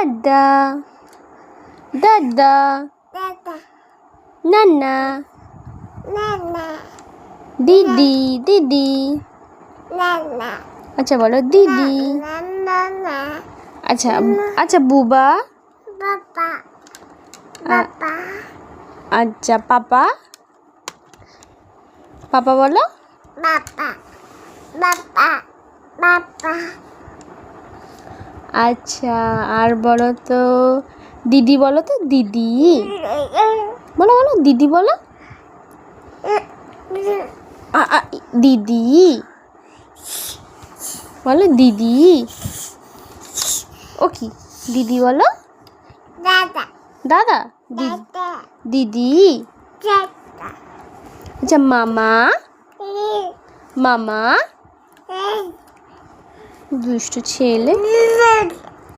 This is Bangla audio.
দাদা দাদা নানা দিদি দিদি আচ্ছা বলো দিদি আচ্ছা আচ্ছা বুবা আচ্ছা পাপা পাপা বলো আচ্ছা আর বলো তো দিদি বলো তো দিদি বলো বলো দিদি বলো দিদি বলো দিদি ও কি দিদি বলো দাদা দিদি আচ্ছা মামা মামা দুষ্টু ছেলে